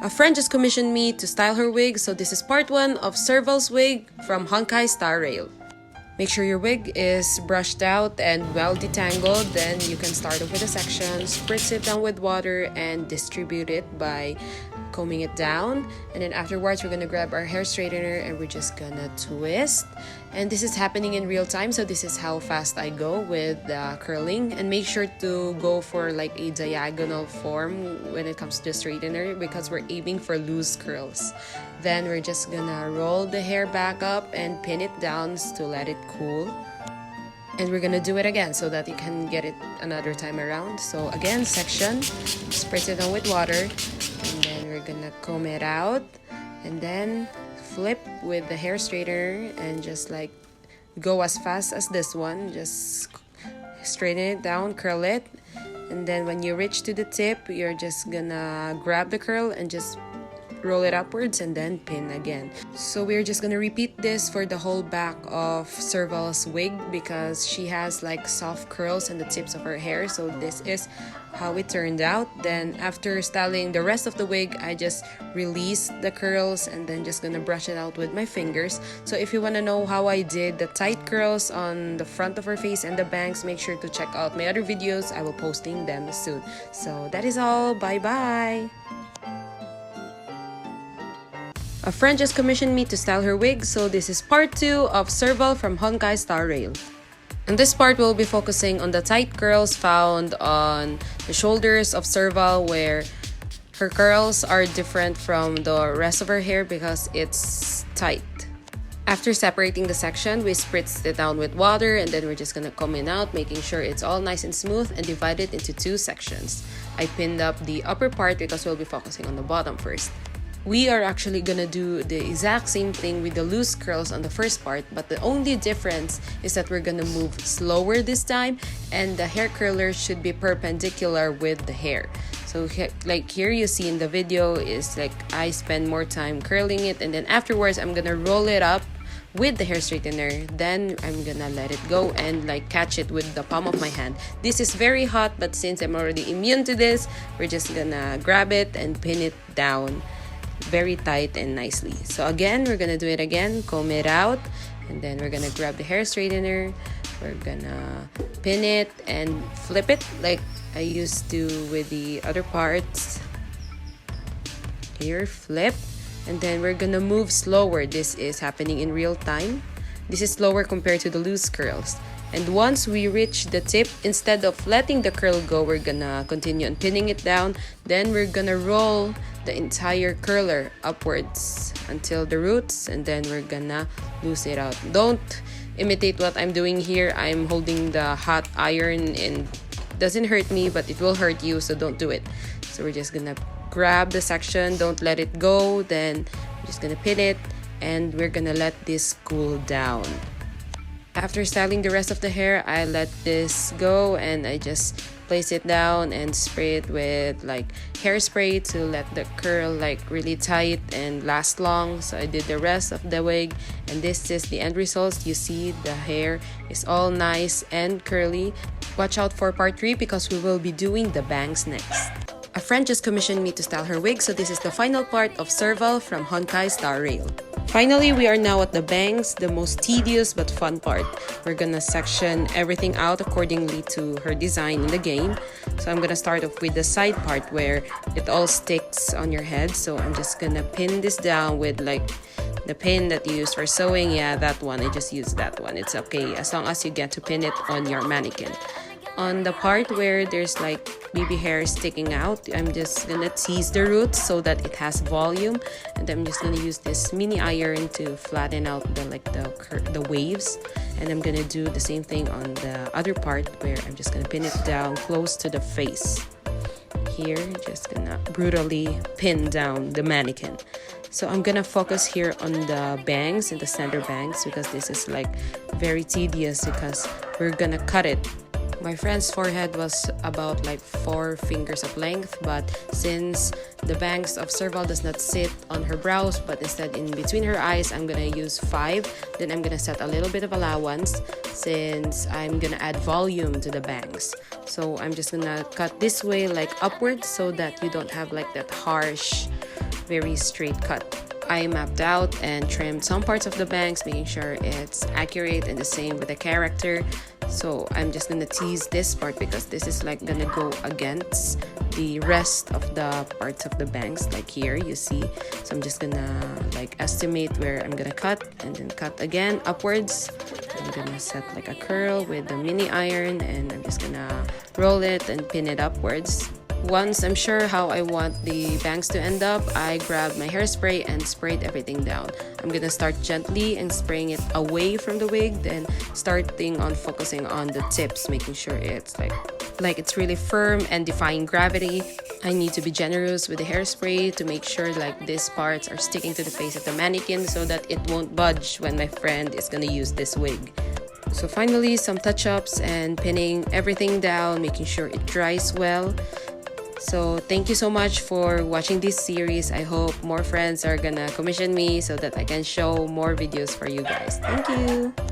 A friend just commissioned me to style her wig, so this is part 1 of Serval's wig from Honkai Star Rail. Make sure your wig is brushed out and well detangled, then you can start off with a section, spritz it down with water and distribute it by combing it down. And then afterwards we're gonna grab our hair straightener and we're just gonna twist. And this is happening in real time, so this is how fast I go with curling. And make sure to go for like a diagonal form when it comes to the straightener because we're aiming for loose curls. Then we're just gonna roll the hair back up and pin it down to let it cool. And we're gonna do it again so that you can get it another time around. So again, section, spritz it on with water, and then we're gonna comb it out, and then flip with the hair straightener and just like go as fast as this one. Just straighten it down, curl it, and then when you reach to the tip, you're just gonna grab the curl and just roll it upwards and then pin again. So we're just gonna repeat this for the whole back of Serval's wig because she has like soft curls on the tips of her hair. So this is how it turned out. Then after styling the rest of the wig, I just released the curls and then just gonna brush it out with my fingers. So if you want to know how I did the tight curls on the front of her face and the bangs, make sure to check out my other videos. I will posting them soon. So that is all. Bye bye. A friend just commissioned me to style her wig, so this is part 2 of Serval from Honkai Star Rail. In this part, we'll be focusing on the tight curls found on the shoulders of Serval, where her curls are different from the rest of her hair because it's tight. After separating the section, we spritzed it down with water and then we're just gonna comb it out, making sure it's all nice and smooth, and divide it into 2 sections. I pinned up the upper part because we'll be focusing on the bottom first. We are actually gonna do the exact same thing with the loose curls on the first part, but the only difference is that we're gonna move slower this time and the hair curler should be perpendicular with the hair. So like here you see in the video is like I spend more time curling it, and then afterwards I'm gonna roll it up with the hair straightener. Then I'm gonna let it go and like catch it with the palm of my hand. This is very hot, but since I'm already immune to this, we're just gonna grab it and pin it down very tight and nicely. So again, we're gonna do it again, comb it out, and then we're gonna grab the hair straightener, we're gonna pin it and flip it like I used to with the other parts. Here, flip, and then we're gonna move slower. This is happening in real time. This is slower compared to the loose curls. And once we reach the tip, instead of letting the curl go, we're gonna continue on pinning it down. Then we're gonna roll the entire curler upwards until the roots, and then we're gonna loose it out. Don't imitate what I'm doing here. I'm holding the hot iron and doesn't hurt me, but it will hurt you, so don't do it. So we're just gonna grab the section, don't let it go, then we're just gonna pin it and we're gonna let this cool down. After styling the rest of the hair, I let this go and I just place it down and spray it with like hairspray to let the curl like really tight and last long. So I did the rest of the wig, and this is the end result. You see the hair is all nice and curly. Watch out for part 3 because we will be doing the bangs next. A friend just commissioned me to style her wig, so this is the final part of Serval from Honkai Star Rail. Finally, we are now at the bangs, the most tedious but fun part. We're gonna section everything out accordingly to her design in the game. So I'm gonna start off with the side part where it all sticks on your head. So I'm just gonna pin this down with like the pin that you use for sewing. Yeah, that one. I just used that one. It's okay as long as you get to pin it on your mannequin. On the part where there's like baby hair sticking out, I'm just gonna tease the roots so that it has volume, and I'm just gonna use this mini iron to flatten out the waves. And I'm gonna do the same thing on the other part where I'm just gonna pin it down close to the face. Here, just gonna brutally pin down the mannequin. So I'm gonna focus here on the bangs and the center bangs because this is like very tedious because we're gonna cut it. My friend's forehead was about like 4 fingers of length, but since the bangs of Serval does not sit on her brows but instead in between her eyes, I'm gonna use 5. Then I'm gonna set a little bit of allowance since I'm gonna add volume to the bangs. So I'm just gonna cut this way like upwards so that you don't have like that harsh very straight cut. I mapped out and trimmed some parts of the bangs, making sure it's accurate and the same with the character. So I'm just gonna tease this part because this is like gonna go against the rest of the parts of the bangs, like here you see. So I'm just gonna like estimate where I'm gonna cut and then cut again upwards. I'm gonna set like a curl with the mini iron and I'm just gonna roll it and pin it upwards. Once I'm sure how I want the bangs to end up, I grabbed my hairspray and sprayed everything down. I'm gonna start gently and spraying it away from the wig, then starting on focusing on the tips, making sure it's like it's really firm and defying gravity. I need to be generous with the hairspray to make sure like these parts are sticking to the face of the mannequin so that it won't budge when my friend is gonna use this wig. So finally, some touch-ups and pinning everything down, making sure it dries well. So thank you so much for watching this series. I hope more friends are gonna commission me so that I can show more videos for you guys. Thank you!